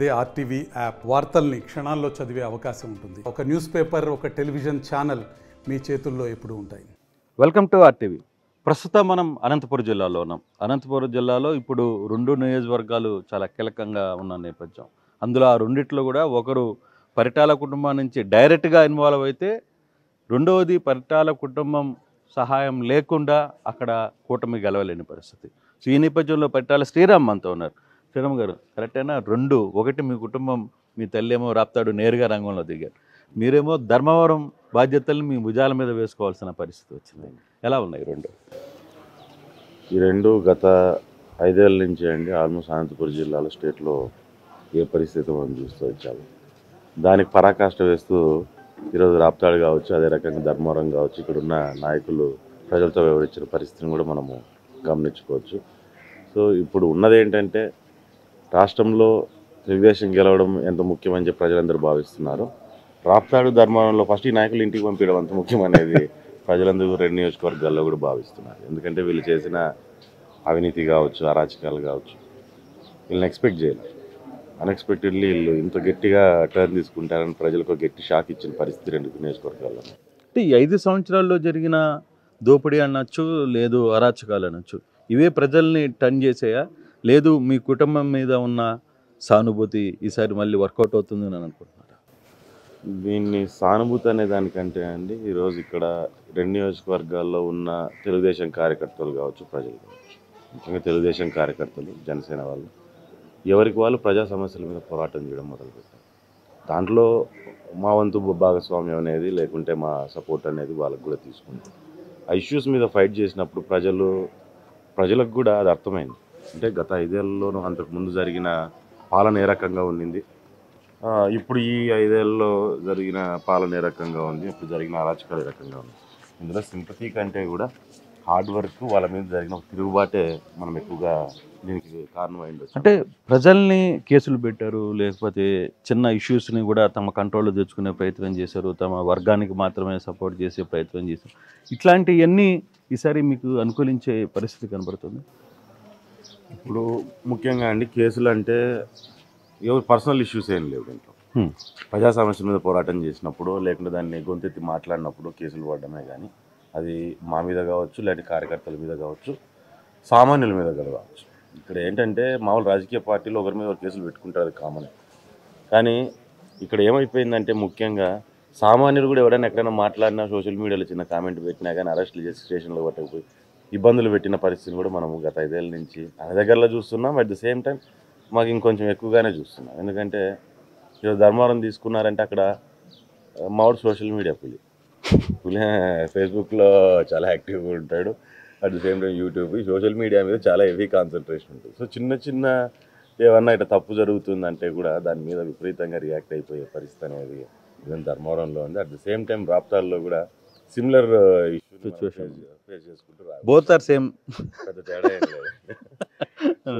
అదే RTV app వార్తల్ని క్షణాల్లో చదివే అవకాశం ఉంటుంది. ఒక న్యూస్ పేపర్, ఒక టెలివిజన్ ఛానల్ మీ చేతుల్లో ఎప్పుడూ ఉంటాయి. Welcome to RTV. ప్రస్తుతం మనం అనంతపురం జిల్లాలో ఉన్నాం. అనంతపురం జిల్లాలో ఇప్పుడు 2 నియోజకవర్గాలు చాలా కీలకంగా ఉన్న నేపథ్యం. అందులో ఆ రెండిట్లో కూడా ఒకరు పరిటాల కుటుంబం నుంచి డైరెక్ట్గా ఇన్వాల్వ్ అయితే, రెండవది పరిటాల కుటుంబం సహాయం లేకుండా అక్కడ కూటమి గెలవలేని పరిస్థితి. సో ఈ నేపథ్యంలో పరిటాల శ్రీరామ్ మనతో ఉన్నారు. శ్రీరామ్ గారు, కరెక్టేనా? ఒకటి మీ కుటుంబం, మీ తల్లి ఏమో రాప్తాడు నేరుగా రంగంలో దిగారు, మీరేమో ధర్మవరం బాధ్యతల్ని మీ భుజాల మీద వేసుకోవాల్సిన పరిస్థితి వచ్చింది. ఎలా ఉన్నాయి ఈ రెండు గత 5 ఏళ్ళ నుంచి అండి ఆల్మోస్ట్ అనంతపురం జిల్లాలో స్టేట్లో ఏ పరిస్థితి మనం చూస్తూ వచ్చాము. దానికి పరాకాష్ట వేస్తూ ఈరోజు రాప్తాడు కావచ్చు, అదే రకంగా ధర్మవరం కావచ్చు, ఇక్కడున్న నాయకులు ప్రజలతో వివరించిన పరిస్థితిని కూడా మనము గమనించుకోవచ్చు. సో ఇప్పుడు ఉన్నది ఏంటంటే, రాష్ట్రంలో తెలుగుదేశం గెలవడం ఎంత ముఖ్యమని చెప్పి ప్రజలందరూ భావిస్తున్నారు. రాప్తాడు ధర్మవరంలో ఫస్ట్ ఈ నాయకులు ఇంటికి పంపించడం అంత ముఖ్యమనేది ప్రజలందరూ 2 నియోజకవర్గాల్లో కూడా భావిస్తున్నారు. ఎందుకంటే వీళ్ళు చేసిన అవినీతి కావచ్చు, అరాచకాలు కావచ్చు, వీళ్ళని ఎక్స్పెక్ట్ చేయలేదు. అన్ఎక్స్పెక్టెడ్లీ వీళ్ళు ఇంత గట్టిగా టర్న్ తీసుకుంటారని ప్రజలకు గట్టి షాక్ ఇచ్చిన పరిస్థితి 2 నియోజకవర్గాల్లో. అంటే ఈ 5 సంవత్సరాల్లో జరిగిన దోపిడీ అనొచ్చు, లేదు అరాచకాలు అనొచ్చు, ఇవే ప్రజల్ని టర్న్ చేసేయా, లేదు మీ కుటుంబం మీద ఉన్న సానుభూతి ఈసారి మళ్ళీ వర్కౌట్ అవుతుంది అని అనుకుంటున్నారా? దీన్ని సానుభూతి అనే దానికంటే అండి, ఈరోజు ఇక్కడ 2 నియోజకవర్గాల్లో ఉన్న తెలుగుదేశం కార్యకర్తలు కావచ్చు, ప్రజలు కావచ్చు, ముఖ్యంగా తెలుగుదేశం కార్యకర్తలు, జనసేన వాళ్ళు ఎవరికి వాళ్ళు ప్రజా సమస్యల మీద పోరాటం చేయడం మొదలుపెట్టారు. దాంట్లో మా వంతు భాగస్వామ్యం అనేది, లేకుంటే మా సపోర్ట్ అనేది వాళ్ళకు కూడా తీసుకుంటాం. ఆ ఇష్యూస్ మీద ఫైట్ చేసినప్పుడు ప్రజలకు కూడా అది అర్థమైంది. అంటే గత 5 ఏళ్లలోనూ అంతకుముందు జరిగిన పాలన ఏ రకంగా ఉండింది, ఇప్పుడు ఈ 5 ఏళ్ళలో జరిగిన పాలన ఏ రకంగా ఉంది, ఇప్పుడు జరిగిన అరాచకాలు ఏ రకంగా ఉంది. ఇందులో సింపతి కంటే కూడా హార్డ్ వర్క్, వాళ్ళ మీద జరిగిన తిరుగుబాటే మనం ఎక్కువగా దీనికి కారణమైంది. అంటే ప్రజల్ని కేసులు పెట్టారు, లేకపోతే చిన్న ఇష్యూస్ని కూడా తమ కంట్రోల్లో తెచ్చుకునే ప్రయత్నం చేశారు, తమ వర్గానికి మాత్రమే సపోర్ట్ చేసే ప్రయత్నం చేశారు. ఇట్లాంటివన్నీ ఈసారి మీకు అనుకూలించే పరిస్థితి కనబడుతుంది. ఇప్పుడు ముఖ్యంగా అండి, కేసులు అంటే ఎవరు పర్సనల్ ఇష్యూస్ ఏం లేవు దీంట్లో. ప్రజా సమస్యల మీద పోరాటం చేసినప్పుడు, లేకుంటే దాన్ని గొంతెత్తి మాట్లాడినప్పుడు కేసులు పడడమే. కానీ అది మా మీద కావచ్చు, లేకపోతే కార్యకర్తల మీద కావచ్చు, సామాన్యుల మీద కావచ్చు. ఇక్కడ ఏంటంటే, మామూలు రాజకీయ పార్టీలు ఒకరి మీద ఒకరు కేసులు పెట్టుకుంటారు, అది కామన్. కానీ ఇక్కడ ఏమైపోయిందంటే, ముఖ్యంగా సామాన్యులు కూడా ఎవరైనా ఎక్కడైనా మాట్లాడినా, సోషల్ మీడియాలో చిన్న కామెంట్ పెట్టినా కానీ అరెస్టులు చేసి స్టేషన్లో పట్టకపోయి ఇబ్బందులు పెట్టిన పరిస్థితిని కూడా మనము గత 5 ఏళ్ళ నుంచి అనే దగ్గరలో చూస్తున్నాం. అట్ ది సేమ్ టైం మాకు ఇంకొంచెం ఎక్కువగానే చూస్తున్నాం. ఎందుకంటే ఈరోజు ధర్మవరం తీసుకున్నారంటే, అక్కడ మావాడు సోషల్ మీడియా పులి ఫేస్బుక్లో చాలా యాక్టివ్గా ఉంటాడు. At the same time YouTube, social media మీద చాలా హెవీ కాన్సన్ట్రేషన్ ఉంటుంది. సో చిన్న ఏమన్నా ఇట్లా తప్పు జరుగుతుందంటే కూడా దాని మీద విపరీతంగా రియాక్ట్ అయిపోయే పరిస్థితి అనేది ఇదని ధర్మవరంలో ఉంది. అట్ ది సేమ్ టైం రాప్తాడులో కూడా సిమిలర్ సిచ్యువేషన్ ఫేస్ చేసుకుంటూ బోత్ ఆర్ సేమ్, పెద్ద తేడా ఏం లేదు. సో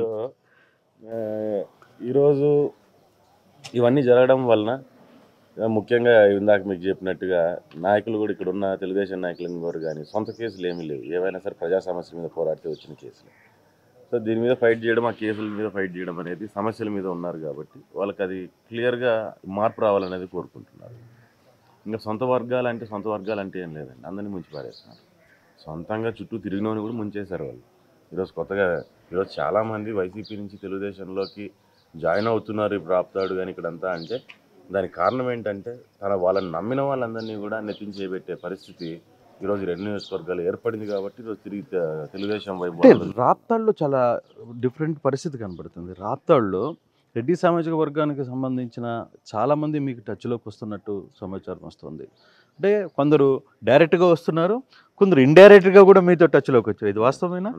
ఈరోజు ఇవన్నీ జరగడం వలన ముఖ్యంగా ఇందాక మీకు చెప్పినట్టుగా నాయకులు కూడా, ఇక్కడ ఉన్న తెలుగుదేశం నాయకులు ఎవరు కానీ సొంత కేసులు ఏమీ లేవు. ఏవైనా సరే ప్రజా సమస్యల మీద పోరాడితే వచ్చిన కేసులు. సో దీని మీద ఫైట్ చేయడం, ఆ కేసుల మీద ఫైట్ చేయడం అనేది సమస్యల మీద ఉన్నారు కాబట్టి వాళ్ళకి అది క్లియర్గా మార్పు రావాలనేది కోరుకుంటున్నారు. ఇంకా సొంత వర్గాలు అంటే ఏం లేదండి, అందరినీ ముంచి పారేస్తున్నారు. సొంతంగా చుట్టూ తిరిగినోని కూడా ముంచేశారు వాళ్ళు. ఈరోజు చాలామంది వైసీపీ నుంచి తెలుగుదేశంలోకి జాయిన్ అవుతున్నారు ఇప్పుడు రాప్తాడు కానీ ఇక్కడంతా. అంటే దానికి కారణం ఏంటంటే, వాళ్ళని నమ్మిన వాళ్ళందరినీ కూడా నెత్తించేయబెట్టే పరిస్థితి ఈరోజు 2 నియోజకవర్గాలు ఏర్పడింది. కాబట్టి ఈరోజు తిరిగి తెలుగుదేశం వైపు రాప్తాడులో చాలా డిఫరెంట్ పరిస్థితి కనబడుతుంది. రాప్తాడులో రెడ్డి సామాజిక వర్గానికి సంబంధించిన చాలామంది మీకు టచ్లోకి వస్తున్నట్టు సమాచారం వస్తుంది. అంటే కొందరు డైరెక్ట్గా వస్తున్నారు, కొందరు ఇండైరెక్ట్గా కూడా మీతో టచ్లోకి వచ్చారు. ఇది వాస్తవమేనా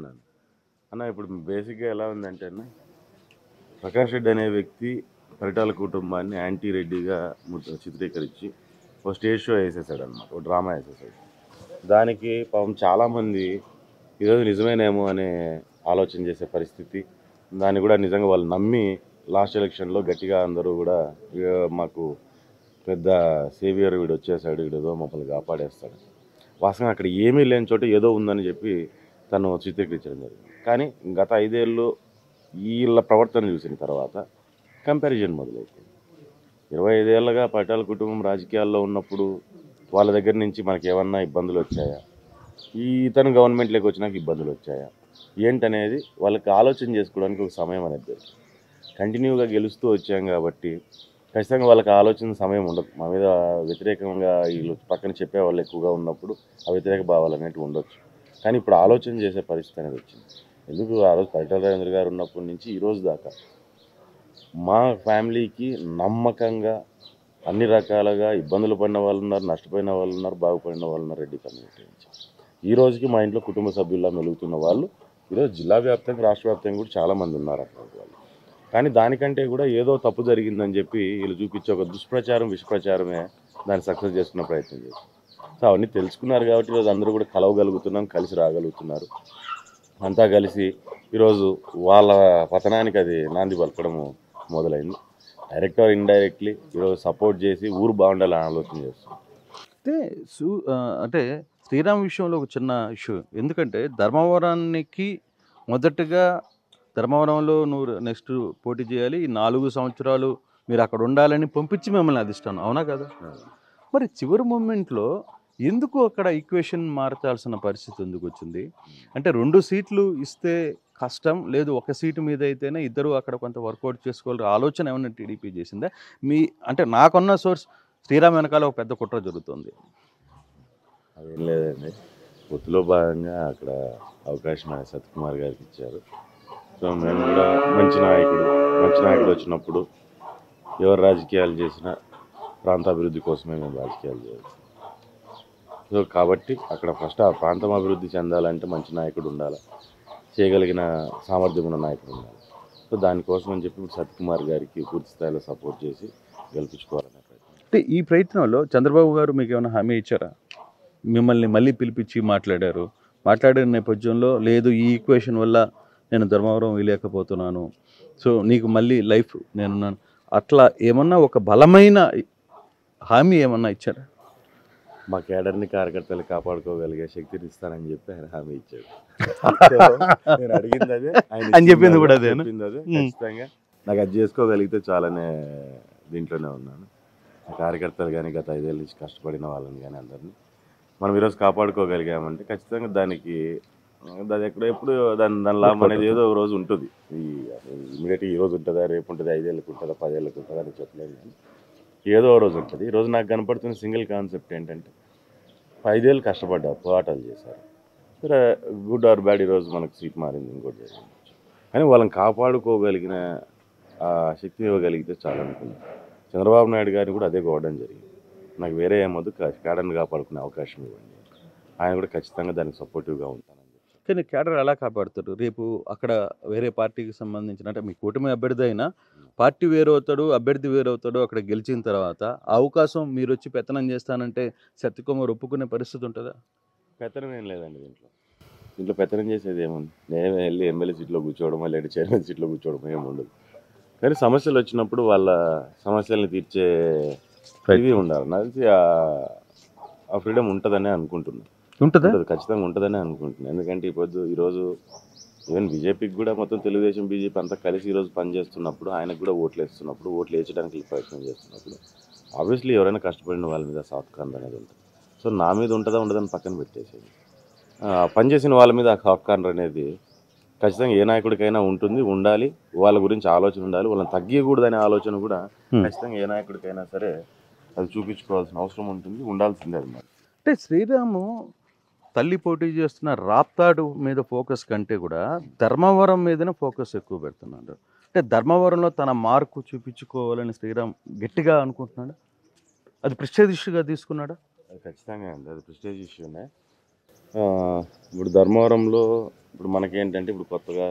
అన్న? ఇప్పుడు బేసిక్గా ఎలా ఉందంటే అన్న, ప్రకాష్ రెడ్డి అనే వ్యక్తి పరిటాల కుటుంబాన్ని యాంటీ రెడ్డిగా చిత్రీకరించి ఒక స్టేజ్ షో వేసేసాడు అనమాట, ఒక డ్రామా వేసేసాడు. దానికి పాపం చాలామంది ఈరోజు నిజమేనేమో అనే ఆలోచన చేసే పరిస్థితి. దాన్ని కూడా నిజంగా వాళ్ళు నమ్మి లాస్ట్ ఎలక్షన్లో గట్టిగా అందరూ కూడా మాకు పెద్ద సేవియర్ వీడు వచ్చేసాడు, వీడేదో మమ్మల్ని కాపాడేస్తాడు, వాస్తవంగా అక్కడ ఏమీ లేని చోట ఏదో ఉందని చెప్పి తను చిత్రీకరించడం జరిగింది. కానీ గత 5 ఏళ్ళు వీళ్ళ ప్రవర్తన చూసిన తర్వాత కంపారిజన్ మొదలైపోయింది. 25 ఏళ్ళగా పటాల కుటుంబం రాజకీయాల్లో ఉన్నప్పుడు వాళ్ళ దగ్గర నుంచి మనకి ఏమన్నా ఇబ్బందులు వచ్చాయా, ఇతను గవర్నమెంట్లోకి వచ్చినాక ఇబ్బందులు వచ్చాయా ఏంటనేది వాళ్ళకి ఆలోచన చేసుకోవడానికి ఒక సమయం అనేది దొరికింది. కంటిన్యూగా గెలుస్తూ వచ్చాం కాబట్టి ఖచ్చితంగా వాళ్ళకి ఆలోచన సమయం ఉండదు. మా మీద వ్యతిరేకంగా వీళ్ళు పక్కన చెప్పే వాళ్ళు ఎక్కువగా ఉన్నప్పుడు ఆ వ్యతిరేక భావాలు అనేవి ఉండొచ్చు. కానీ ఇప్పుడు ఆలోచన చేసే పరిస్థితి అనేది వచ్చింది. ఎందుకు ఆ రోజు పరిటాల రాజేంద్ర గారు ఉన్నప్పటి నుంచి ఈ రోజు దాకా మా ఫ్యామిలీకి నమ్మకంగా అన్ని రకాలుగా ఇబ్బందులు పడిన వాళ్ళు ఉన్నారు, నష్టపోయిన వాళ్ళు ఉన్నారు, బాగుపడిన వాళ్ళు ఉన్నారు రెడ్డి కమ్యూనిటీ నుంచి. ఈ రోజుకి మా ఇంట్లో కుటుంబ సభ్యుల్లా మెలుగుతున్న వాళ్ళు ఈరోజు జిల్లా వ్యాప్తంగా రాష్ట్ర వ్యాప్తంగా కూడా చాలామంది ఉన్నారు అటువంటి వాళ్ళు. కానీ దానికంటే కూడా ఏదో తప్పు జరిగిందని చెప్పి వీళ్ళు చూపించే ఒక దుష్ప్రచారం, విషప్రచారమే దాన్ని సక్సెస్ చేసుకునే ప్రయత్నం చేశారు. సో అవన్నీ తెలుసుకున్నారు కాబట్టి ఈరోజు అందరూ కూడా కలవగలుగుతున్నాం, కలిసి రాగలుగుతున్నారు. అంతా కలిసి ఈరోజు వాళ్ళ పతనానికి అది నాంది పలకడము మొదలైంది. డైరెక్ట్ ఆర్ ఇండైరెక్ట్లీ ఈరోజు సపోర్ట్ చేసి ఊరు బాగుండాలని ఆలోచన చేస్తుంది. అయితే అంటే శ్రీరామ్ విషయంలో ఒక చిన్న ఇష్యూ. ఎందుకంటే ధర్మవరానికి మొదటగా ధర్మవరంలో నువ్వు నెక్స్ట్ పోటీ చేయాలి, ఈ 4 సంవత్సరాలు మీరు అక్కడ ఉండాలని పంపించి మిమ్మల్ని అధిష్టానం, అవునా కదా? మరి చివరి మూమెంట్లో ఎందుకు అక్కడ ఈక్వేషన్ మార్చాల్సిన పరిస్థితి ఎందుకు వచ్చింది? అంటే 2 సీట్లు ఇస్తే కష్టం, లేదు ఒక సీటు మీద అయితేనే ఇద్దరు అక్కడ కొంత వర్కౌట్ చేసుకోవాలి ఆలోచన ఏమన్నా టీడీపీ చేసిందా? అంటే నాకున్న సోర్స్ శ్రీరామ్ వెనకాల ఒక పెద్ద కుట్ర జరుగుతుంది. అదేం లేదండి, పొత్తులో భాగంగా అక్కడ అవకాశం సత్యకుమార్ గారికి ఇచ్చారు. సో మేము కూడా మంచి నాయకుడు వచ్చినప్పుడు ఎవరు రాజకీయాలు చేసినా ప్రాంతాభివృద్ధి కోసమే మేము రాజకీయాలు చేయాలి. సో కాబట్టి అక్కడ ఫస్ట్ ఆ ప్రాంతం అభివృద్ధి చెందాలంటే మంచి నాయకుడు ఉండాలి, చేయగలిగిన సామర్థ్యం ఉన్న నాయకుడు ఉండాలి. సో దానికోసం అని చెప్పి ఇప్పుడు సత్యకుమార్ గారికి పూర్తి స్థాయిలో సపోర్ట్ చేసి గెలిపించుకోవాలనే ప్రయత్నం. అంటే ఈ ప్రయత్నంలో చంద్రబాబు గారు మీకు ఏమైనా హామీ ఇచ్చారా? మిమ్మల్ని మళ్ళీ పిలిపించి మాట్లాడిన నేపథ్యంలో లేదు ఈ ఈక్వేషన్ వల్ల నేను ధర్మవరం వేయలేకపోతున్నాను, సో నీకు మళ్ళీ లైఫ్ నేనున్నాను, అట్లా ఏమన్నా ఒక బలమైన హామీ ఏమన్నా ఇచ్చారా? మా కేడర్ని కార్యకర్తలు కాపాడుకోగలిగే శక్తిని ఇస్తానని చెప్పి ఆయన హామీ ఇచ్చాడు. నేను అడిగింది అదే, ఆయన చెప్పింది కూడా అదే. ఖచ్చితంగా నాకు అది చేసుకోగలిగితే చాలనే దీంట్లోనే ఉన్నాను. ఆ కార్యకర్తలు కానీ గత 5 ఏళ్ళ నుంచి కష్టపడిన వాళ్ళని కానీ అందరినీ మనం ఈరోజు కాపాడుకోగలిగామంటే ఖచ్చితంగా దానికి అది ఎప్పుడు దాని లాభం అనేది ఏదో ఒక రోజు ఉంటుంది. ఇమీడియట్గా ఈ రోజు ఉంటుందా, రేపు ఉంటుందా, 5 ఏళ్ళకి ఉంటుందా, 10 ఏళ్ళకి ఉంటుందా అని చెప్పలేదు. కానీ ఏదో ఒక రోజు ఉంటుంది. ఈరోజు నాకు కనపడుతున్న సింగిల్ కాన్సెప్ట్ ఏంటంటే 5 ఏళ్ళు కష్టపడ్డారు, పోరాటాలు చేశారు, సరే గుడ్ ఆర్ బ్యాడ్ ఈరోజు మనకు సీట్ మారింది, ఇంకోటి జరిగింది. కానీ వాళ్ళని కాపాడుకోగలిగిన ఆ శక్తిని ఇవ్వగలిగితే చాలా అనుకున్నాను. చంద్రబాబు నాయుడు గారిని కూడా అదే కోవడం జరిగింది. నాకు వేరే ఏమొద్దు, కేడర్ని కాపాడుకునే అవకాశం ఇవ్వండి. ఆయన కూడా ఖచ్చితంగా దానికి సపోర్టివ్గా ఉంటానని చెప్పి. కానీ కేడర్ ఎలా కాపాడుతాడు? రేపు అక్కడ వేరే పార్టీకి సంబంధించిన, అంటే మీ కూటమి అభ్యర్థి అయినా పార్టీ వేరవుతాడు, అభ్యర్థి వేరవుతాడు. అక్కడ గెలిచిన తర్వాత అవకాశం మీరు వచ్చి పెత్తనం చేస్తానంటే సత్యకుమార్ ఒప్పుకునే పరిస్థితి ఉంటుందా? పెత్తనం ఏం లేదండి దీంట్లో పెత్తనం చేసేది ఏముంది? నేను వెళ్ళి ఎమ్మెల్యే సీట్లో కూర్చోవడం, లేదా చైర్మన్ సీట్లో కూర్చోవడం ఏమి ఉండదు. కానీ సమస్యలు వచ్చినప్పుడు వాళ్ళ సమస్యల్ని తీర్చే ఇది ఉండాలి. నాకు తెలిసి ఆ ఫ్రీడమ్ ఉంటుందని అనుకుంటున్నాను. ఉంటుందా? ఖచ్చితంగా ఉంటుందని అనుకుంటున్నాను. ఎందుకంటే ఈరోజు ఈవెన్ బీజేపీకి కూడా మొత్తం తెలుగుదేశం బీజేపీ అంతా కలిసి ఈరోజు పనిచేస్తున్నప్పుడు, ఆయనకు కూడా ఓట్లు వేస్తున్నప్పుడు, ఓట్లు వేయించడానికి ప్రయత్నం చేస్తున్నప్పుడు ఆబ్వియస్లీ ఎవరైనా కష్టపడిన వాళ్ళ మీద సాఫ్ట్ కార్నర్ అనేది ఉంటుంది. సో నా మీద ఉంటుందా ఉండదని పక్కన పెట్టేసేది, పనిచేసిన వాళ్ళ మీద ఆ సాఫ్ట్ కార్నర్ అనేది ఖచ్చితంగా ఏ నాయకుడికైనా ఉంటుంది, ఉండాలి. వాళ్ళ గురించి ఆలోచన ఉండాలి, వాళ్ళని తగ్గకూడదనే ఆలోచన కూడా ఖచ్చితంగా ఏ నాయకుడికైనా సరే అది చూపించుకోవాల్సిన అవసరం ఉంటుంది, ఉండాల్సిందే అన్నమాట. అంటే శ్రీరాము తల్లి పోటీ చేస్తున్న రాప్తాడు మీద ఫోకస్ కంటే కూడా ధర్మవరం మీదనే ఫోకస్ ఎక్కువ పెడుతున్నాడు. అంటే ధర్మవరంలో తన మార్కు చూపించుకోవాలని శ్రీరామ్ గట్టిగా అనుకుంటున్నాడు. అది ప్రెస్టేజ్ ఇష్యూగా తీసుకున్నాడా? అది ఖచ్చితంగా అండి, అది ప్రెస్టేజ్ ఇష్యూనే. ఇప్పుడు ధర్మవరంలో ఇప్పుడు మనకేంటంటే ఇప్పుడు కొత్తగా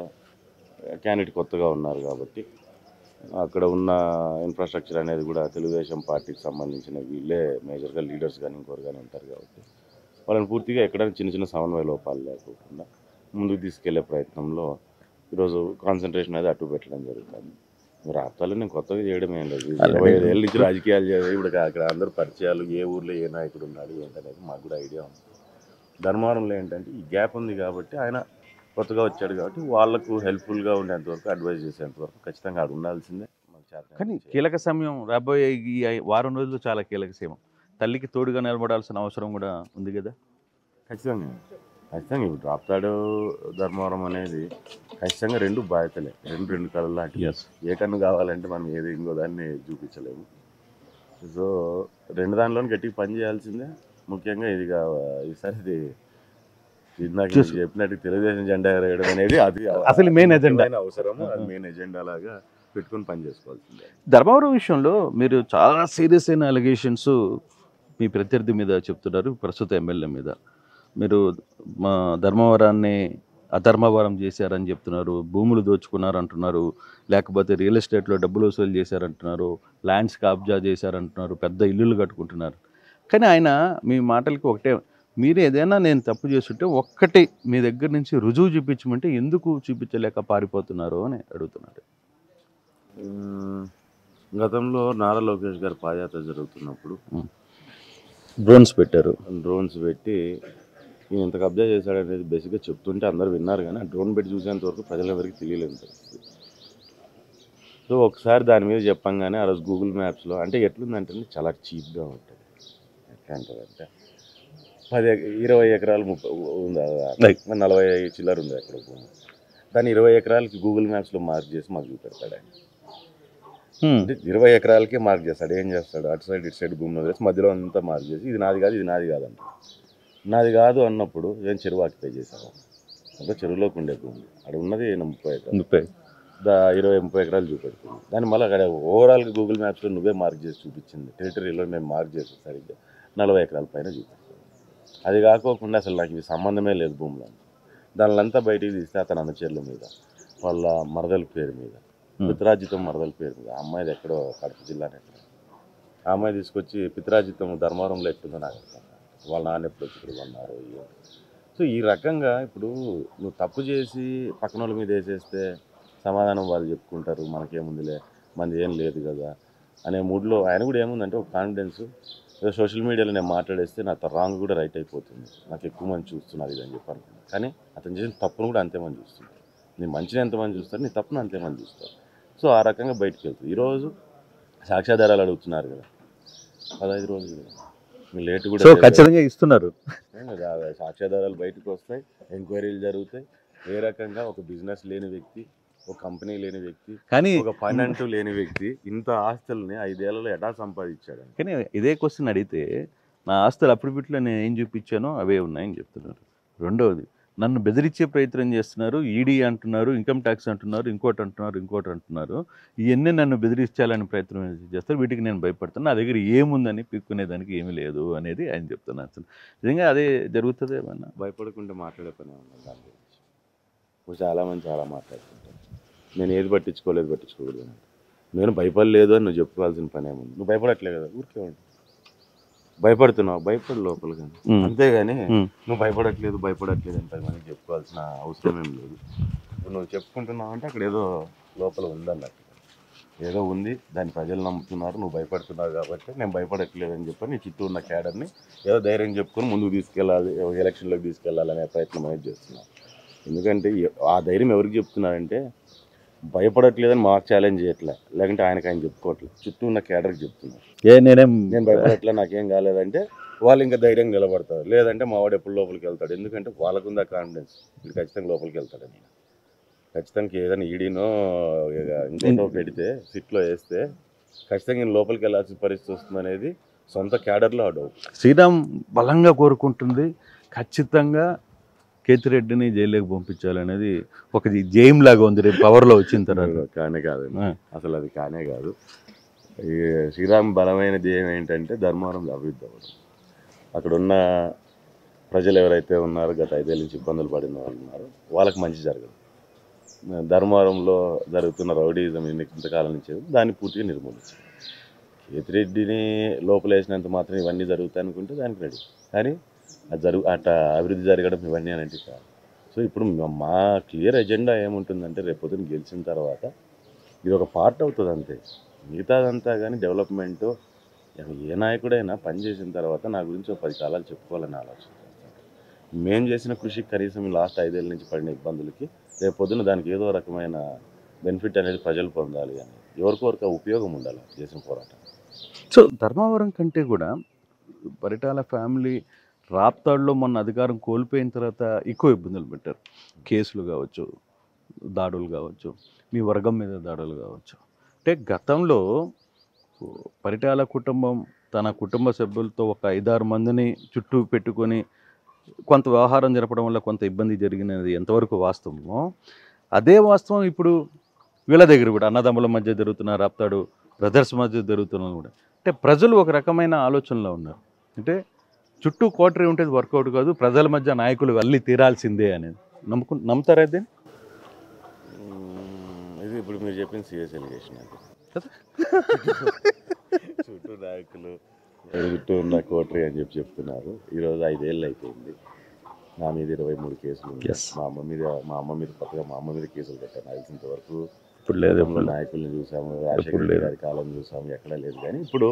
క్యాండిడేట్ కొత్తగా ఉన్నారు కాబట్టి అక్కడ ఉన్న ఇన్ఫ్రాస్ట్రక్చర్ అనేది కూడా తెలుగుదేశం పార్టీకి సంబంధించిన వీళ్ళే మేజర్గా లీడర్స్ కానీ ఇంకోరు కానీ ఉంటారు కాబట్టి వాళ్ళని పూర్తిగా ఎక్కడైనా చిన్న చిన్న సమన్వయ లోపాలు లేకుండా ముందుకు తీసుకెళ్లే ప్రయత్నంలో ఈరోజు కాన్సన్ట్రేషన్ అనేది అటు పెట్టడం జరుగుతుంది. రాప్తాలు నేను కొత్తగా చేయడం ఏం లేదు, 25 ఏళ్ళ నుంచి రాజకీయాలు చేయాలి. ఇప్పుడు అక్కడ అందరూ పరిచయాలు, ఏ ఊర్లో ఏ నాయకుడు ఉన్నాడు ఏంటనేది మాకు కూడా ఐడియా ఉంది. ధర్మవరంలో ఏంటంటే ఈ గ్యాప్ ఉంది కాబట్టి ఆయన కొత్తగా వచ్చాడు కాబట్టి వాళ్ళకు హెల్ప్ఫుల్గా ఉండేంతవరకు, అడ్వైజ్ చేసేంతవరకు ఖచ్చితంగా ఆడు ఉండాల్సిందే. కానీ కీలక సమయం రాబోయే ఈ వారం రోజులు చాలా కీలక సమయం. తల్లికి తోడుగా నిలబడాల్సిన అవసరం కూడా ఉంది కదా. ఖచ్చితంగా ఖచ్చితంగా ఇప్పుడు డ్రాప్తాడు ధర్మవరం అనేది ఖచ్చితంగా రెండు బాధ్యతలే, రెండు కళ్ళు లాంటి. ఏ కన్ను కావాలంటే మనం ఏది ఇంకో దాన్ని చూపించలేము. సో రెండు దానిలో గట్టిగా పని చేయాల్సిందే. ముఖ్యంగా ఇది ఈసారి ఇది నాకు చెప్పినట్టు తెలుగుదేశం జెండా ఎగరేయడం అనేది అది అసలు మెయిన్ ఎజెండా అవసరము, అది మెయిన్ ఎజెండా లాగా పెట్టుకొని పని చేసుకోవాల్సిందే. ధర్మవరం విషయంలో మీరు చాలా సీరియస్ అయిన అలిగేషన్స్ మీ ప్రత్యర్థి మీద చెప్తున్నారు, ప్రస్తుత ఎమ్మెల్యే మీద. మీరు మా ధర్మవరాన్ని అధర్మవరం చేశారని చెప్తున్నారు, భూములు దోచుకున్నారు అంటున్నారు, లేకపోతే రియల్ ఎస్టేట్లో డబ్బులు వసూలు చేశారంటున్నారు, ల్యాండ్స్ కబ్జా చేశారంటున్నారు, పెద్ద ఇల్లులు కట్టుకుంటున్నారు. కానీ ఆయన మీ మాటలకి ఒకటే, మీరు ఏదైనా నేను తప్పు చేస్తుంటే ఒక్కటి మీ దగ్గర నుంచి రుజువు చూపించమంటే ఎందుకు చూపించలేక పారిపోతున్నారు అని అడుగుతున్నారు. గతంలో నారా లోకేష్ గారు పాదయాత్ర జరుగుతున్నప్పుడు డ్రోన్స్ పెట్టారు. డ్రోన్స్ పెట్టి ఈయన ఎంత కబ్జా చేశాడనేది బేసిక్గా చెప్తుంటే అందరూ విన్నారు, కానీ ఆ డ్రోన్ పెట్టి చూసేంత వరకు ప్రజలెవరికి తెలియలేదు పరిస్థితి. సో ఒకసారి దాని మీద చెప్పంగానే ఆ రోజు గూగుల్ మ్యాప్స్లో అంటే ఎట్లుందంటే చాలా చీప్గా ఉంటుంది. ఎట్లా అంటారంటే 20 ఎకరాలు ఉందా, 40 చిల్లర ఉంది అక్కడ భూమి. దాన్ని 20 ఎకరాలకి గూగుల్ మ్యాప్స్లో మార్క్ చేసి మాకు చూపెడతాడు ఆయన. అంటే 20 ఎకరాలకే మార్క్ చేస్తాడు. ఏం చేస్తాడు, అటు సైడ్ ఇటు సైడ్ భూమిలో వేసి మధ్యలో అంతా మార్క్ చేసి ఇది నాది కాదు, ఇది నాది కాదంట. నాది కాదు అన్నప్పుడు ఏం చెరువు ఆక్యుపై చేశాను అంటే చెరువులోకి ఉండే భూమి అక్కడ ఉన్నది 30 ఎకరాలు, 20-30 ఎకరాలు చూపెడుతుంది. దాన్ని మళ్ళీ అక్కడ ఓవరాల్గా గూగుల్ మ్యాప్స్లో నువ్వే మార్క్ చేసి చూపించింది, టెరిటరీలో మేము మార్క్ చేసి సరిగ్గా 40 ఎకరాల పైన చూపిస్తాం. అది కాకోకుండా అసలు నాకు ఇవి సంబంధమే లేదు భూములు. దానిలంతా బయటికి తీస్తే అతను అనుచరుల మీద, వాళ్ళ మరదల పేరు మీద, పితరాజితం మరదల పేరు మీద, ఆ అమ్మాయిది ఎక్కడో కడప జిల్లానే ఎక్కడ, ఆ అమ్మాయి తీసుకొచ్చి పితరాజితం ధర్మవరంలో ఎట్టుందో నాకు అర్థం, వాళ్ళ నాన్న ఎప్పుడు వచ్చి ఇక్కడ కొన్నారు. సో ఈ రకంగా ఇప్పుడు నువ్వు తప్పు చేసి పక్కన వాళ్ళ మీద వేసేస్తే సమాధానం వాళ్ళు చెప్పుకుంటారు, మనకేముందిలే మంది ఏం లేదు కదా అనే మూడ్లో ఆయన కూడా ఏముందంటే ఒక కాన్ఫిడెన్స్, ఏదో సోషల్ మీడియాలో నేను మాట్లాడేస్తే నా రాంగ్ కూడా రైట్ అయిపోతుంది, నాకు ఎక్కువ మంది చూస్తున్నారు ఇది అని చెప్పి అనుకున్నాను. కానీ అతను చేసిన తప్పును కూడా అంతేమంది చూస్తున్నారు, నీ మంచిని ఎంతమంది చూస్తారు, నీ తప్పును అంతేమంది చూస్తారు. సో ఆ రకంగా బయటకు వెళ్తుంది. ఈరోజు సాక్ష్యాధారాలు అడుగుతున్నారు కదా, 15 రోజులు లేట్ కూడా ఖచ్చితంగా ఇస్తున్నారు. సాక్ష్యాధారాలు బయటకు వస్తాయి, ఎంక్వైరీలు జరుగుతాయి. ఏ రకంగా ఒక బిజినెస్ లేని వ్యక్తి, ఒక కంపెనీ లేని వ్యక్తి, కానీ ఒక పని అంటూ లేని వ్యక్తి ఇంత ఆస్తుల్ని 5 ఏళ్లలో ఎటా సంపాదించాడు. కానీ ఇదే క్వశ్చన్ అడిగితే నా ఆస్తులు అప్పుడు నేను ఏం చూపించానో అవే ఉన్నాయని చెప్తున్నారు. రెండవది, నన్ను బెదిరించే ప్రయత్నం చేస్తున్నారు, ఈడీ అంటున్నారు, ఇన్కమ్ ట్యాక్స్ అంటున్నారు, ఇంకోటి అంటున్నారు. ఇవన్నీ నన్ను బెదిరించాలని ప్రయత్నం చేస్తారు, వీటికి నేను భయపడతాను, నా దగ్గర ఏముందని పిక్కునేదానికి ఏమీ లేదు అనేది ఆయన చెప్తున్నారు. అసలు నిజంగా అదే జరుగుతుంది. ఏమన్నా భయపడకుండా మాట్లాడే పని ఉంది దాని గురించి. చాలామంది చాలా మాట్లాడుతుంటారు, నేను ఏది పట్టించుకోకూడదు అని. నేను భయపడలేదు అని నువ్వు చెప్పుకోవాల్సిన పని ఏముంది, నువ్వు భయపడట్లే కదా, ఊరికే ఉండు. భయపడుతున్నావు, భయపడు లోపలికి, అంతేగాని నువ్వు భయపడట్లేదు అని 10 మందికి చెప్పుకోవాల్సిన అవసరం ఏం లేదు. నువ్వు చెప్పుకుంటున్నావు అంటే అక్కడ ఏదో లోపల ఉందన్నట్టు, ఏదో ఉంది, దాన్ని ప్రజలు నమ్ముతున్నారు, నువ్వు భయపడుతున్నావు కాబట్టి నేను భయపడట్లేదు అని చెప్పి నీ చుట్టూ ఉన్న క్యాడర్ని ఏదో ధైర్యం చెప్పుకొని ముందుకు తీసుకెళ్ళాలి, ఎలక్షన్లోకి తీసుకెళ్ళాలనే ప్రయత్నం అనేది చేస్తున్నావు. ఎందుకంటే ఆ ధైర్యం ఎవరికి చెప్తున్నారంటే భయపడట్లేదని మాకు ఛాలెంజ్ చేయట్లే, లేకుంటే ఆయన చెప్పుకోవట్లేదు, చుట్టూ ఉన్న క్యాడర్కి చెప్తున్నారు. నేను భయపడట్లే, నాకేం కాలేదంటే వాళ్ళు ఇంకా ధైర్యంగా నిలబడతారు. లేదంటే మా వాడు ఎప్పుడు లోపలికి వెళ్తాడు, ఎందుకంటే వాళ్ళకుందా కాన్ఫిడెన్స్, వీడు ఖచ్చితంగా లోపలికి వెళ్తాడని. ఖచ్చితంగా ఏదైనా ఈడీనో ఇంకోటో పెడితే సిట్లో వేస్తే ఖచ్చితంగా లోపలికి వెళ్ళాల్సిన పరిస్థితి వస్తుంది అనేది సొంత క్యాడర్లో ఆ డౌట్. శ్రీరామ్ బలంగా కోరుకుంటుంది ఖచ్చితంగా కేతిరెడ్డిని జైల్లోకి పంపించాలనేది ఒక జైమ్ లాగా ఉంది రేపు పవర్లో వచ్చిన తర్వాత. కానే కాదు అసలు, అది కానే కాదు. ఈ శ్రీరామ్ బలమైన ధ్యేయం ఏంటంటే ధర్మవరం అభివృద్ధి అవ్వడం. అక్కడ ఉన్న ప్రజలు ఎవరైతే ఉన్నారో గత 5 ఏళ్ళ నుంచి ఇబ్బందులు పడిన వాళ్ళు ఉన్నారో వాళ్ళకి మంచి జరగదు. ధర్మవరంలో జరుగుతున్న రౌడీజం ఇంతకాలం నుంచి దాన్ని పూర్తిగా నిర్మూలించారు. కేతిరెడ్డిని లోపలేసినంత మాత్రం ఇవన్నీ జరుగుతాయి అనుకుంటే దానికి రెడీ, కానీ అది అట్లా అభివృద్ధి జరగడం ఇవన్నీ అనేది కాదు. సో ఇప్పుడు మా క్లియర్ ఎజెండా ఏముంటుందంటే రేపొద్దున గెలిచిన తర్వాత ఇది ఒక పార్ట్ అవుతుంది అంతే, మిగతాదంతా కానీ డెవలప్మెంటు ఏ నాయకుడైనా పనిచేసిన తర్వాత నా గురించి 10 కాలాలు చెప్పుకోవాలని ఆలోచన. మేము చేసిన కృషికి కనీసం లాస్ట్ 5 ఏళ్ళ నుంచి పడిన ఇబ్బందులకి రేపొద్దున దానికి ఏదో రకమైన బెనిఫిట్ అనేది ప్రజలు పొందాలి అని. ఎవరికొరకు ఉపయోగం ఉండాలి చేసిన పోరాటం. సో ధర్మవరం కంటే కూడా పరిటాల ఫ్యామిలీ రాప్తాడులో మొన్న అధికారం కోల్పోయిన తర్వాత ఎక్కువ ఇబ్బందులు పెట్టారు. కేసులు కావచ్చు, దాడులు కావచ్చు, మీ వర్గం మీద దాడులు కావచ్చు. అంటే గతంలో పరిటాల కుటుంబం తన కుటుంబ సభ్యులతో ఒక 5-6 మందిని చుట్టూ పెట్టుకొని కొంత వ్యవహారం జరపడం వల్ల కొంత ఇబ్బంది జరిగినది ఎంతవరకు వాస్తవమో, అదే వాస్తవం ఇప్పుడు వీళ్ళ దగ్గర కూడా అన్నదమ్ముల మధ్య జరుగుతున్న రాప్తాడు బ్రదర్స్ మధ్య జరుగుతున్నది కూడా. అంటే ప్రజలు ఒక రకమైన ఆలోచనలో ఉన్నారు. అంటే చుట్టూ కోటరీ ఉంటేది వర్కౌట్ కాదు, ప్రజల మధ్య నాయకులు వెళ్ళి తీరాల్సిందే అనేది నమ్ముతారా ఇది? ఇది ఇప్పుడు మీరు చెప్పిన సీరియస్ ఎలిగేషన్ అది. చుట్టూ నాయకులు చుట్టూ ఉన్న కోటరీ అని చెప్తున్నారు. ఈరోజు 5 ఏళ్ళు అయిపోయింది. నా మీద 23 కేసులు ఉన్నాయి. మా అమ్మ మీద కొత్తగా మా అమ్మ మీద కేసులు పెట్టాను. తెలిసినంత వరకు ఇప్పుడు లేదు. నాయకుల్ని చూసాము, రాజశేఖర గారి కాలం చూసాము, ఎక్కడా లేదు. కానీ ఇప్పుడు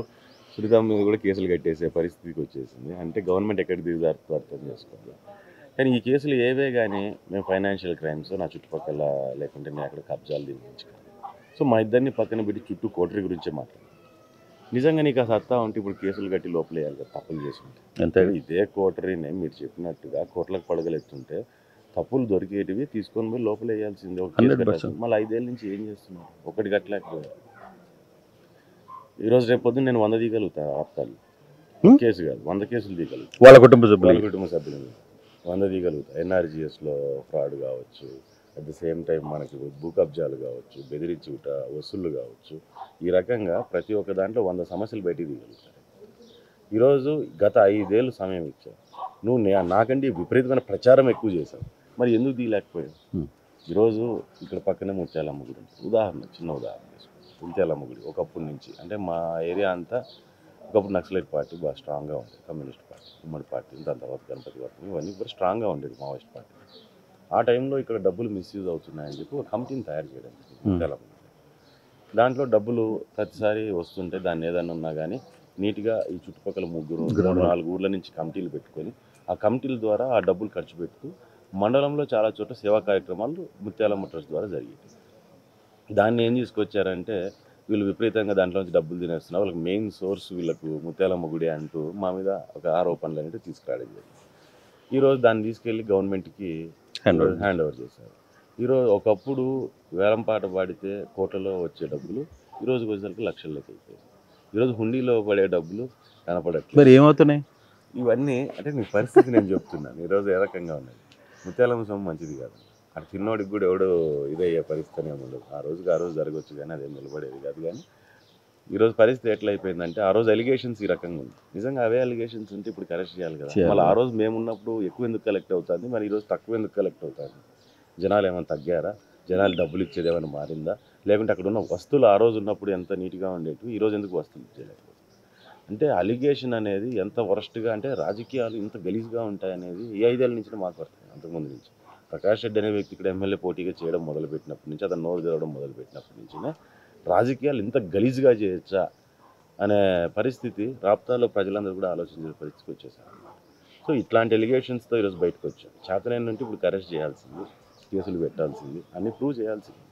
సునీత మీద కూడా కేసులు కట్టేసే పరిస్థితికి వచ్చేసింది. అంటే గవర్నమెంట్ ఎక్కడ దిగుదారు అర్థం చేసుకోవాలి. కానీ ఈ కేసులు ఏవే కానీ మేము ఫైనాన్షియల్ క్రైమ్స్, నా చుట్టుపక్కల లేకుంటే నేను అక్కడ కబ్జాలు దిగించుకోవాలి. సో మా ఇద్దరిని పక్కన పెట్టి చుట్టూ కోటరీ గురించే మాట్లాడాలి. నిజంగా నీకు ఆ సత్తా ఉంటే ఇప్పుడు కేసులు కట్టి లోపలేయాలి కదా, తప్పులు చేసుకుంటే. అంతే. ఇదే కోటరీనే మీరు చెప్పినట్టుగా కోట్లకు పడగలెత్తుంటే తప్పులు దొరికేటివి తీసుకొని పోయి లోపల వేయాల్సిందే. ఒక కేసు కట్టాల్సింది. మళ్ళీ 5 ఏళ్ళ నుంచి ఏం చేస్తున్నారు? ఒకటి కట్టలేకపోయారు. ఈరోజు రేపు పొద్దున్న నేను 100 దిగలుగుతాను. ఆప్తాలు కేసు కాదు, 100 కేసులు దిగలుగుతాను. వాళ్ళ కుటుంబ సభ్యులు 100 దిగలుగుతాయి. ఎన్ఆర్జీఎస్లో ఫ్రాడ్ కావచ్చు, అట్ ద సేమ్ టైం మనకి భూ కబ్జాలు కావచ్చు, బెదిరించుట, వసూళ్ళు కావచ్చు. ఈ రకంగా ప్రతి ఒక్క దాంట్లో 100 సమస్యలు బయటికి దిగలుగుతారు. ఈరోజు గత 5 ఏళ్ళు సమయం ఇచ్చావు. నువ్వు నాకంటే విపరీతమైన ప్రచారం ఎక్కువ చేశావు. మరి ఎందుకు దిగలేకపోయావు? ఈరోజు ఇక్కడ పక్కనే ముత్యాలమ్మ గుడి, ఉదాహరణ, చిన్న ఉదాహరణ తీసుకో. ముత్యాలమ్మ గుడి ఒకప్పటి నుంచి, అంటే మా ఏరియా అంతా ఒకప్పుడు నక్సలైట్ పార్టీ బాగా స్ట్రాంగ్గా ఉండేది. కమ్యూనిస్ట్ పార్టీ, ఉమ్మడి పార్టీ, దాని తర్వాత గణపతి వర్గం, ఇవన్నీ కూడా స్ట్రాంగ్గా ఉండేది మావోయిస్ట్ పార్టీ. ఆ టైంలో ఇక్కడ డబ్బులు మిస్యూజ్ అవుతున్నాయని చెప్పి ఒక కమిటీని తయారు చేయడం ముత్యాలమ్మ. దాంట్లో డబ్బులు ప్రతిసారి వస్తుంటే దాన్ని ఏదైనా ఉన్నా కానీ నీట్గా ఈ చుట్టుపక్కల 3-4 ఊర్ల నుంచి కమిటీలు పెట్టుకొని ఆ కమిటీల ద్వారా ఆ డబ్బులు ఖర్చు పెడుతూ మండలంలో చాలా చోట్ల సేవా కార్యక్రమాలు ముత్యాలమ్మ ట్రస్ట్ ద్వారా జరిగేవి. దాన్ని ఏం తీసుకొచ్చారంటే వీళ్ళు విపరీతంగా దాంట్లో నుంచి డబ్బులు తినేస్తున్నారు, వాళ్ళకి మెయిన్ సోర్స్ వీళ్ళకు ముత్యాలమ్మ గుడి అంటూ మా మీద ఒక ఆరోపణలు అనేవి తీసుకురావడం జరిగింది. ఈరోజు దాన్ని తీసుకెళ్ళి గవర్నమెంట్కి హ్యాండ్ ఓవర్ చేశారు. ఈరోజు ఒకప్పుడు వేలంపాట పాడితే కోట్లలో వచ్చే డబ్బులు ఈరోజు వచ్చేసరికి లక్షల లెక్క అయిపోయాయి. ఈరోజు హుండీలో పడే డబ్బులు కనపడట్లేదు. మరి ఏమవుతున్నాయి ఇవన్నీ? అంటే నీ పరిస్థితి నేను చెప్తున్నాను. ఈరోజు ఏ రకంగా ఉన్నది? ముత్యాలమ్మ సొమ్ము మంచిది కాదు. అక్కడ చిన్నోడికి కూడా ఎవడో ఇదయ్యే పరిస్థితి ఏమి ఉండదు. ఆ రోజు జరగవచ్చు కానీ అదేం నిలబడేది కాదు. కానీ ఈరోజు పరిస్థితి ఎట్లా అయిపోయిందంటే ఆ రోజు అలిగేషన్స్ ఈ రకంగా ఉంది. నిజంగా అవే అలిగేషన్స్ ఉంటే ఇప్పుడు కరెక్ట్ చేయాలి కదా. మళ్ళీ ఆ రోజు మేమున్నప్పుడు ఎక్కువ ఎందుకు కలెక్ట్ అవుతుంది, మరి ఈరోజు తక్కువ ఎందుకు కలెక్ట్ అవుతుంది? జనాలు ఏమైనా తగ్గారా? జనాలు డబ్బులు ఇచ్చేది ఏమైనా మారిందా? లేకుంటే అక్కడ ఉన్న వస్తువులు ఆ రోజు ఉన్నప్పుడు ఎంత నీట్గా ఉండేవి, ఈరోజు ఎందుకు వస్తువులు ఇచ్చేయలేకపోతుంది? అంటే అలిగేషన్ అనేది ఎంత వరస్ట్గా, అంటే రాజకీయాలు ఇంత గలీజ్గా ఉంటాయనేది ఈ 5 ఏళ్ళ నుంచి మాకు పడుతుంది. అంతకుముందు నుంచి ప్రకాష్ రెడ్డి అనే వ్యక్తి ఇక్కడ ఎమ్మెల్యే పోటీగా చేయడం మొదలుపెట్టినప్పటి నుంచి, అతను నోరు తెరవడం మొదలుపెట్టినప్పటి నుంచినే రాజకీయాలు ఇంత గలీజ్గా చేయొచ్చా అనే పరిస్థితి రాప్తాలో ప్రజలందరూ కూడా ఆలోచించే పరిస్థితికి వచ్చేసారు. సో ఇట్లాంటి ఎలిగేషన్స్తో ఈరోజు బయటకు వచ్చాం. చేతనైన నుండి ఇప్పుడు అరెస్ట్ చేయాల్సింది, కేసులు పెట్టాల్సింది, అన్ని ప్రూవ్ చేయాల్సింది.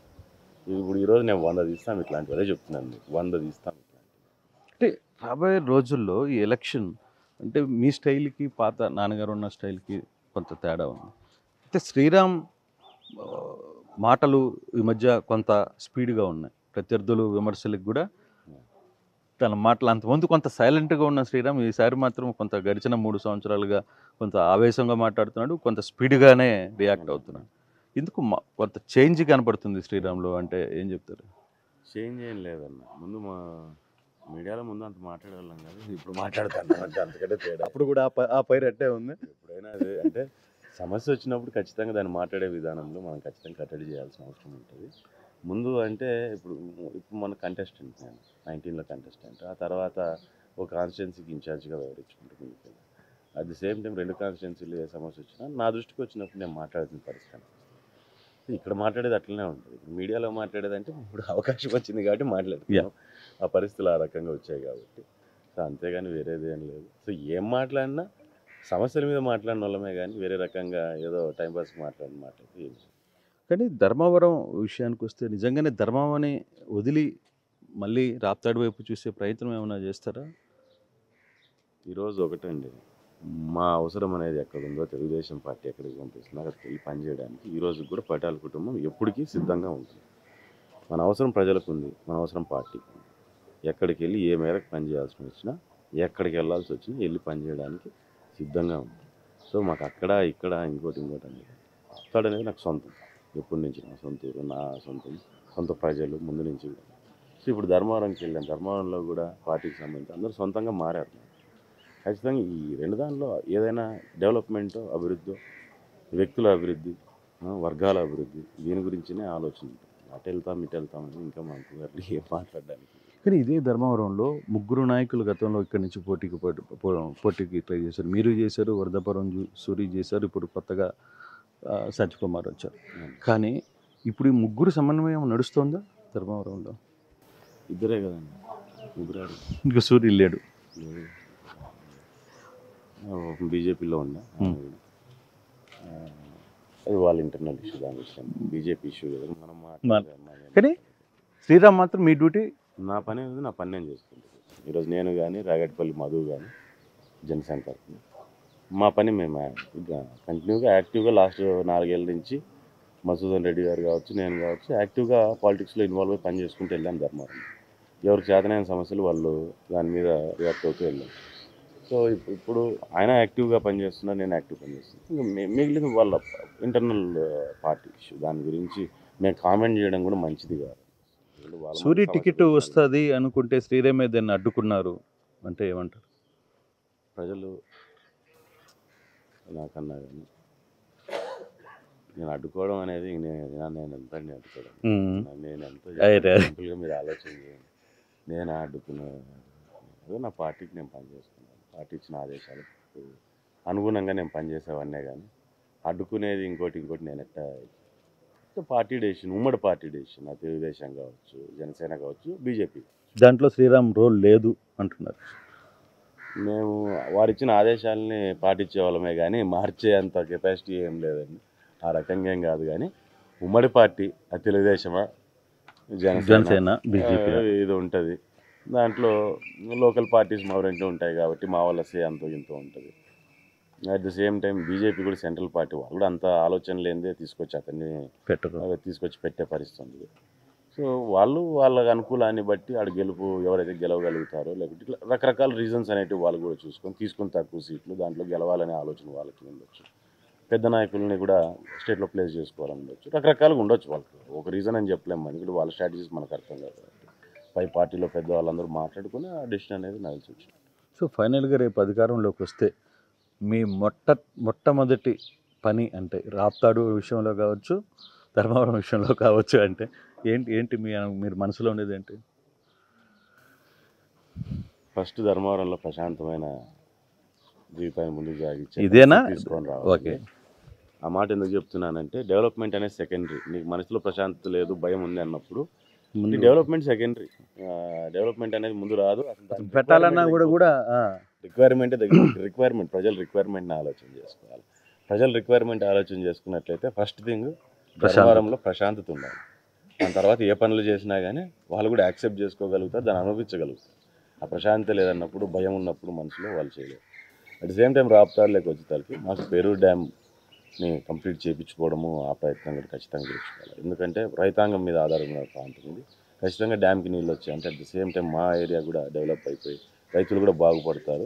ఇప్పుడు ఈరోజు నేను 100 తీస్తాం ఇట్లాంటివి, అదే చెప్తున్నాను మీకు, 100 తీస్తాం ఇట్లాంటివి. అంటే రాబోయే రోజుల్లో ఈ ఎలక్షన్ అంటే మీ స్టైల్కి పాత నాన్నగారు ఉన్న స్టైల్కి కొంత తేడా ఉంది. అయితే శ్రీరామ్ మాటలు ఈ మధ్య కొంత స్పీడ్గా ఉన్నాయి. ప్రత్యర్థులు విమర్శలకు కూడా తన మాటలు అంతకుముందు కొంత సైలెంట్గా ఉన్న శ్రీరామ్ ఈసారి మాత్రం కొంత గడిచిన 3 సంవత్సరాలుగా కొంత ఆవేశంగా మాట్లాడుతున్నాడు, కొంత స్పీడ్గానే రియాక్ట్ అవుతున్నాడు. ఎందుకు కొంత చేంజ్ కనపడుతుంది శ్రీరామ్లో అంటే ఏం చెప్తారు? చేంజ్ ఏం లేదన్న. ముందు మా మీడియాలో ముందు అంత మాట్లాడేవాళ్ళం కదా, ఇప్పుడు మాట్లాడుతాను అంతకంటే తేడా. అప్పుడు కూడా ఆ పైరు అట్టే ఉంది. ఎప్పుడైనా అదే, అంటే సమస్య వచ్చినప్పుడు ఖచ్చితంగా దాన్ని మాట్లాడే విధానంలో మనం ఖచ్చితంగా కట్టడి చేయాల్సిన అవసరం ఉంటుంది. ముందు అంటే ఇప్పుడు మన కంటెస్టెంట్, నేను 19లో కంటెస్టెంట్, ఆ తర్వాత ఒక కాన్స్టిట్యున్సీకి ఇన్ఛార్జ్గా వ్యవహరించుకుంటుంది. అట్ ది సేమ్ టైం 2 కాన్స్టిట్యున్సీలు ఏ సమస్య వచ్చినా నా దృష్టికి వచ్చినప్పుడు నేను మాట్లాడాల్సిన పరిస్థితి. ఇక్కడ మాట్లాడేది అట్లనే ఉంటుంది. ఇప్పుడు మీడియాలో మాట్లాడేది అంటే ఇప్పుడు అవకాశం వచ్చింది కాబట్టి మాట్లాడుతున్నాం, ఆ పరిస్థితులు ఆ రకంగా వచ్చాయి కాబట్టి. సో అంతేగాని వేరేది ఏం లేదు. సో ఏం మాట్లాడినా సమస్యల మీద మాట్లాడిన వాళ్ళమే కానీ వేరే రకంగా ఏదో టైంపాస్కి మాట్లాడితే ఏమి. కానీ ధర్మవరం విషయానికి వస్తే నిజంగానే ధర్మవరాన్ని వదిలి మళ్ళీ రాప్తాడు వైపు చూసే ప్రయత్నం ఏమైనా చేస్తారా? ఈరోజు ఒకటండి, మా అవసరం అనేది ఎక్కడుందో తెలుగుదేశం పార్టీ ఎక్కడికి పంపిస్తుందో అక్కడికి వెళ్ళి పనిచేయడానికి ఈరోజు కూడా పటాల కుటుంబం ఎప్పటికీ సిద్ధంగా ఉంటుంది. మన అవసరం ప్రజలకు ఉంది, మన అవసరం పార్టీకి ఉంది. ఎక్కడికి వెళ్ళి ఏ మేరకు పనిచేయాల్సి వచ్చినా, ఎక్కడికి వెళ్ళాల్సి వచ్చినా వెళ్ళి పనిచేయడానికి సిద్ధంగా ఉంది. సో మాకు అక్కడ ఇక్కడ ఇంకోటి అనేది రాప్తాడు అనేది నాకు సొంతం, ఎప్పటి నుంచి నా సొంత ఊరు, నా సొంత ప్రజలు ముందు నుంచి కూడా. సో ఇప్పుడు ధర్మవరంకి వెళ్ళాను, ధర్మవరంలో కూడా పార్టీకి సంబంధించి అందరూ సొంతంగా మారారు. ఖచ్చితంగా ఈ రెండు దానిలో ఏదైనా డెవలప్మెంట్, అభివృద్ధి, వ్యక్తుల అభివృద్ధి, వర్గాల అభివృద్ధి, దీని గురించినే ఆలోచన ఉంటుంది. అటు వెళ్తాం ఇటు వెళ్తామని ఇంకా మాకు ఏం మాట్లాడడానికి. కానీ ఇదే ధర్మవరంలో ముగ్గురు నాయకులు గతంలో ఇక్కడి నుంచి పోటీకి ట్రై చేశారు. మీరు చేశారు, వరదపురం సూరి చేశారు, ఇప్పుడు కొత్తగా సత్యకుమార్ వచ్చారు. కానీ ఇప్పుడు ఈ ముగ్గురు సమన్వయం నడుస్తోందా ధర్మవరంలో? ఇద్దరే కదండి, ముగ్గురు ఇంకా సూరి లేడు. బీజేపీలో ఉన్నా, అది వాళ్ళ ఇంటర్నల్ ఇష్యూ, దాని విషయం బీజేపీ ఇష్యూ కదా. మనం కానీ శ్రీరామ్ మాత్రం మీ డ్యూటీ, నా పని అనేది నా పని నేను చేసుకుంటాను. ఈరోజు నేను కానీ రాగట్పల్లి మధు కానీ జనశంకర్ మా పని మేము కంటిన్యూగా యాక్టివ్గా లాస్ట్ 4 ఏళ్ళ నుంచి మధుసూదన్ రెడ్డి గారు కావచ్చు, నేను కావచ్చు యాక్టివ్గా పాలిటిక్స్లో ఇన్వాల్వ్ అయ్యి పని చేసుకుంటూ వెళ్ళాను ధర్మవరం. ఎవరికి చేతనైన సమస్యలు వాళ్ళు దాని మీద రియాక్ట్ అవుతూ వెళ్ళాం. సో ఇప్పుడు ఆయన యాక్టివ్గా పనిచేస్తున్నారు, నేను యాక్టివ్ పనిచేస్తున్నాను. ఇంకా మిగిలిన వాళ్ళ ఇంటర్నల్ పార్టీ ఇష్యూ, దాని గురించి మేము కామెంట్ చేయడం కూడా మంచిది కాదు. సూరి టికెట్ వస్తుంది అనుకుంటే శ్రీరామ్ దాన్ని అడ్డుకున్నారు అంటే ఏమంటారు? ప్రజలు నాకన్నా కానీ నేను అడ్డుకోవడం అనేది నేను ఎంత అడ్డుకోవడం, నేను ఎంతో సింపుల్గా మీరు ఆలోచన చేయండి. నేను అడ్డుకున్న నా పార్టీకి నేను పనిచేస్తున్నాను, పార్టీ ఇచ్చిన ఆదేశాలకు అనుగుణంగా నేను పనిచేసేవాడినే. కానీ అడ్డుకునేది ఇంకోటి నేను పార్టీ డెసిషన్, ఉమ్మడి పార్టీ డెసిషన్, తెలుగుదేశం కావచ్చు, జనసేన కావచ్చు, బీజేపీ. దాంట్లో శ్రీరామ్ రోల్ లేదు అంటున్నారు. మేము వారిచ్చిన ఆదేశాలని పాటించే వాళ్ళమే కానీ మార్చే అంత కెపాసిటీ ఏం లేదండి, ఆ రకంగా ఏం కాదు. కానీ ఉమ్మడి పార్టీ అది తెలుగుదేశమా జనసేన బీజేపీ ఇది ఉంటుంది. దాంట్లో లోకల్ పార్టీస్ మా రెంట్లో ఉంటాయి కాబట్టి మా వాళ్ళ సే అంతో ఇంతో ఉంటుంది. At the same time BJP కూడా సెంట్రల్ పార్టీ, వాళ్ళు కూడా అంత ఆలోచన లేనిదే తీసుకొచ్చి అతన్ని తీసుకొచ్చి పెట్టే పరిస్థితి ఉంది. సో వాళ్ళు వాళ్ళ అనుకూలాన్ని బట్టి ఆడ గెలుపు ఎవరైతే గెలవగలుగుతారో, లేకపోతే ఇట్లా రకరకాల రీజన్స్ అనేవి వాళ్ళు కూడా తీసుకొని తక్కువ సీట్లు దాంట్లో గెలవాలనే ఆలోచన వాళ్ళకి ఉండొచ్చు. పెద్ద నాయకుల్ని కూడా స్టేట్లో ప్లేస్ చేసుకోవాలని ఉండొచ్చు, రకరకాలుగా ఉండొచ్చు వాళ్ళకి. ఒక రీజన్ అని చెప్పలేము, మనకి కూడా వాళ్ళ స్ట్రాటజీస్ మనకు అర్థం కాదు. పై పార్టీలో పెద్ద వాళ్ళందరూ మాట్లాడుకుని ఆ డెసిషన్ అనేది నడిచి వచ్చింది. సో ఫైనల్గా రేపు అధికారంలోకి వస్తే మీ మొట్టమొదటి పని అంటే రాప్తాడు విషయంలో కావచ్చు, ధర్మవరం విషయంలో కావచ్చు అంటే ఏంటి మీరు మనసులో ఉండేది ఏంటి? ఫస్ట్ ధర్మవరంలో ప్రశాంతమైన జీవితాన్ని ముందుకు సాగించి ఇదేనా తీసుకొని రావాలి. ఆ మాట ఎందుకు చెప్తున్నానంటే, డెవలప్మెంట్ అనేది సెకండరీ. నీకు మనసులో ప్రశాంతత లేదు, భయం ఉంది అన్నప్పుడు డెవలప్మెంట్ సెకండరీ. డెవలప్మెంట్ అనేది ముందు రాదు. పెట్టాలన్నా కూడా రిక్వైర్మెంట్ ప్రజల రిక్వైర్మెంట్ని ఆలోచన చేసుకోవాలి. ప్రజల రిక్వైర్మెంట్ ఆలోచన చేసుకున్నట్లయితే ఫస్ట్ థింగ్ ధర్మవరంలో ప్రశాంతత ఉండాలి. దాని తర్వాత ఏ పనులు చేసినా కానీ వాళ్ళు కూడా యాక్సెప్ట్ చేసుకోగలుగుతారు, దాన్ని అనుభవించగలుగుతారు. ఆ ప్రశాంతత లేదన్నప్పుడు, భయం ఉన్నప్పుడు మనసులో వాళ్ళు చేయలేరు. అట్ ద సేమ్ టైం రాప్తాడులోకి వచ్చేసరికి మాకు పేరూరు డ్యామ్ని కంప్లీట్ చేయించుకోవడము, ఆ ప్రయత్నం కూడా ఖచ్చితంగా చేసుకోవాలి. ఎందుకంటే రైతాంగం మీద ఆధారపడిన ప్రాంతం ఉంది. ఖచ్చితంగా డ్యామ్కి నీళ్ళు వచ్చాయి అంటే అట్ ద సేమ్ టైం మా ఏరియా కూడా డెవలప్ అయిపోయి రైతులు కూడా బాగుపడతారు.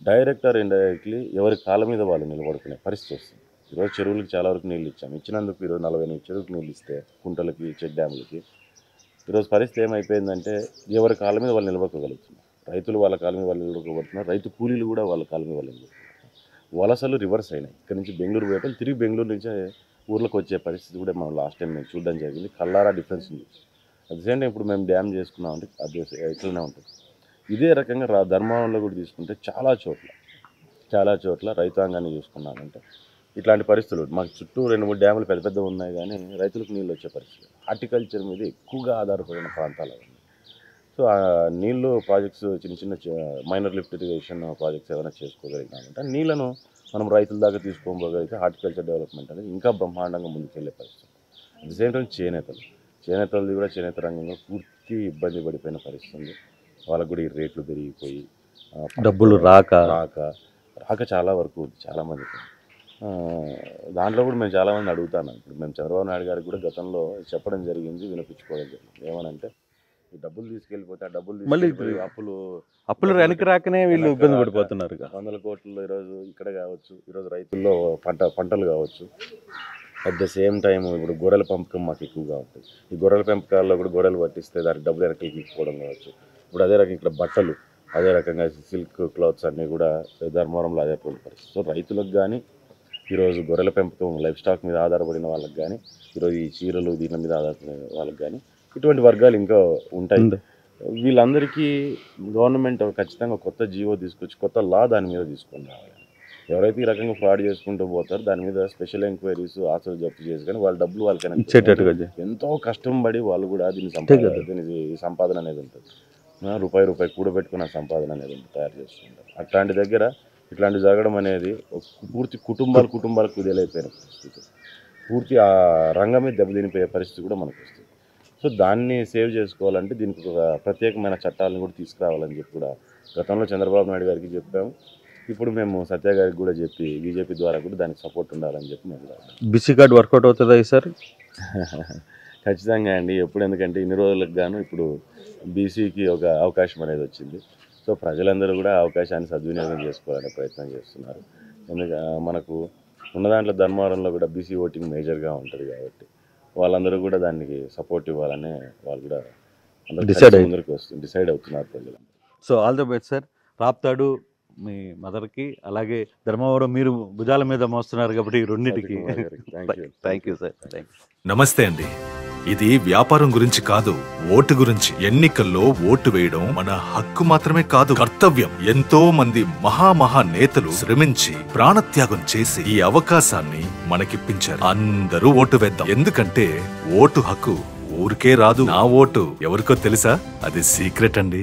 డైరెక్ట్ ఆర్ ఇండైరెక్ట్లీ ఎవరి కాళ్ళ మీద వాళ్ళు నిలబడుకునే పరిస్థితి వస్తుంది. ఈరోజు చెరువులకి చాలా వరకు నీళ్ళు ఇచ్చాము, ఇచ్చినందుకు ఈరోజు 48 చెరువులకు నీళ్ళు ఇస్తే కుంటలకి, చెక్ డ్యాములకి ఈరోజు పరిస్థితి ఏమైపోయిందంటే ఎవరి కాళ్ళ మీద వాళ్ళు నిలబడగలుగుతున్నారు. రైతులు వాళ్ళ కాళ్ళ మీద వాళ్ళు నిలబడుతున్నారు, రైతు కూలీలు కూడా వాళ్ళ కాళ్ళ మీద వాళ్ళు నిలబడుతున్నారు. వలసలు రివర్స్ అయినాయి. ఇక్కడ నుంచి బెంగళూరు పోయటం, తిరిగి బెంగళూరు నుంచే ఊర్లోకి వచ్చే పరిస్థితి కూడా మనం లాస్ట్ టైం మేము చూడడం జరిగింది. కల్లారా డిఫరెన్స్ ఉంది. అట్ ద సేమ్ టైం ఇప్పుడు మేము డ్యామ్ చేసుకున్నామంటే అది ఇట్లనే ఉంటుంది. ఇదే రకంగా ధర్మవరంలో కూడా తీసుకుంటే చాలా చోట్ల రైతాంగాన్ని చూసుకున్నామంటే ఇట్లాంటి పరిస్థితులు. మాకు చుట్టూ 2-3 డ్యాములు పెద్ద ఉన్నాయి, కానీ రైతులకు నీళ్ళు వచ్చే పరిస్థితి. హార్టికల్చర్ మీద ఎక్కువగా ఆధారపడిన ప్రాంతాలు అవి. సో ఆ నీళ్ళు ప్రాజెక్ట్స్, చిన్న మైనర్ లిఫ్ట్ ఇరిగేషన్ ప్రాజెక్ట్స్ ఏమైనా చేసుకోగలిగినామంటే నీళ్ళను మనం రైతుల దాకా తీసుకోగలిగితే హార్టికల్చర్ డెవలప్మెంట్ అనేది ఇంకా బ్రహ్మాండంగా ముందుకు వెళ్ళే పరిస్థితి. అట్ ద సేమ్ టైం చేనేతలది కూడా చేనేత రంగంలో పూర్తి వెతికి ఇబ్బంది పడిపోయిన పరిస్థితి ఉంది. వాళ్ళకు కూడా ఈ రేట్లు పెరిగిపోయి డబ్బులు రాక చాలా వరకు ఉంది చాలామందికి. దాంట్లో కూడా మేము చాలామంది అడుగుతాను. ఇప్పుడు మేము చంద్రబాబు నాయుడు గారికి కూడా గతంలో చెప్పడం జరిగింది, వినిపించుకోవడం జరిగింది. ఏమనంటే ఈ డబ్బులు తీసుకెళ్ళిపోతే ఆ డబ్బులు మళ్ళీ అప్పులు వెనక్కి రాకనే వీళ్ళు ఇబ్బంది పడిపోతున్నారు. 100 కోట్లు ఈరోజు ఇక్కడ కావచ్చు, ఈరోజు రైతుల్లో పంటలు కావచ్చు. అట్ ద సేమ్ టైం ఇప్పుడు గొర్రెల పెంపకం మాకు ఎక్కువగా ఉంటుంది. ఈ గొర్రెల పెంపకాల్లో కూడా గొర్రెలు పట్టిస్తే దానికి డబ్బులు వెనక్కి తీసుకోవడం కావచ్చు. ఇప్పుడు అదే రకంగా ఇక్కడ బట్టలు, అదే రకంగా సిల్క్ క్లాత్స్ అన్నీ కూడా ధర్మవరంలో అదే పరిస్థితి. సో రైతులకు కానీ, ఈరోజు గొర్రెల పెంపకం లైఫ్ స్టాక్ మీద ఆధారపడిన వాళ్ళకి కానీ, ఈరోజు ఈ చీరలు దీని మీద ఆధారపడిన వాళ్ళకి కానీ ఇటువంటి వర్గాలు ఇంకా ఉంటాయి. వీళ్ళందరికీ గవర్నమెంట్ ఖచ్చితంగా కొత్త జీవో తీసుకొచ్చి కొత్త లా దాని మీద తీసుకొని రావాలి. ఎవరైతే ఈ రకంగా ఫ్రాడ్ చేసుకుంటూ పోతారో దాని మీద స్పెషల్ ఎంక్వైరీస్ ఆస్తులు జప్తు చేసి కానీ వాళ్ళ డబ్బులు వాళ్ళకైనా ఎంతో కష్టం పడి వాళ్ళు కూడా దీని సంపాదన అనేది ఉంటుంది. రూపాయి కూడబెట్టుకున్న సంపాదన అనేది తయారు చేస్తుంటారు. అట్లాంటి దగ్గర ఇట్లాంటి జరగడం అనేది పూర్తి కుటుంబాలకు కుదేలైపోయిన పరిస్థితి, పూర్తి ఆ రంగమే దెబ్బతినిపోయే పరిస్థితి కూడా మనకు వస్తుంది. సో దాన్ని సేవ్ చేసుకోవాలంటే దీనికి ఒక ప్రత్యేకమైన చట్టాలను కూడా తీసుకురావాలని చెప్పి కూడా గతంలో చంద్రబాబు నాయుడు గారికి చెప్పాము. ఇప్పుడు మేము సత్య గారికి కూడా చెప్పి బీజేపీ ద్వారా కూడా దానికి సపోర్ట్ ఉండాలని చెప్పి మేము కూడా. బీసీ కార్డు వర్కౌట్ అవుతుందా సార్? ఖచ్చితంగా అండి. ఎప్పుడు ఎందుకంటే ఇన్ని రోజులకు గాను ఇప్పుడు బీసీకి ఒక అవకాశం అనేది వచ్చింది. సో ప్రజలందరూ కూడా అవకాశాన్ని సద్వినియోగం చేసుకోవాలనే ప్రయత్నం చేస్తున్నారు. ఎందుకంటే మనకు ఉన్న దాంట్లో ధర్మవరంలో కూడా బీసీ ఓటింగ్ మేజర్గా ఉంటుంది కాబట్టి వాళ్ళందరూ కూడా దానికి సపోర్ట్ ఇవ్వాలని వాళ్ళు కూడా డిసైడ్ అవుతున్నారు ప్రజలు. So all the best sir. Raptadu మీ మదర్కి, అలాగే ధర్మవరం మీరు భుజాల మీద మోస్తున్నారు కాబట్టి రెండింటికి థ్యాంక్ యూ సార్. నమస్తే అండి. ఇది వ్యాపారం గురించి కాదు, ఓటు గురించి. ఎన్నికల్లో ఓటు వేయడం మన హక్కు మాత్రమే కాదు, కర్తవ్యం. ఎంతో మంది మహా నేతలు శ్రమించి ప్రాణత్యాగం చేసి ఈ అవకాశాన్ని మనకిప్పించారు. అందరూ ఓటు వేద్దాం. ఎందుకంటే ఓటు హక్కు ఊరికే రాదు. నా ఓటు ఎవరికో తెలుసా? అది సీక్రెట్ అండి.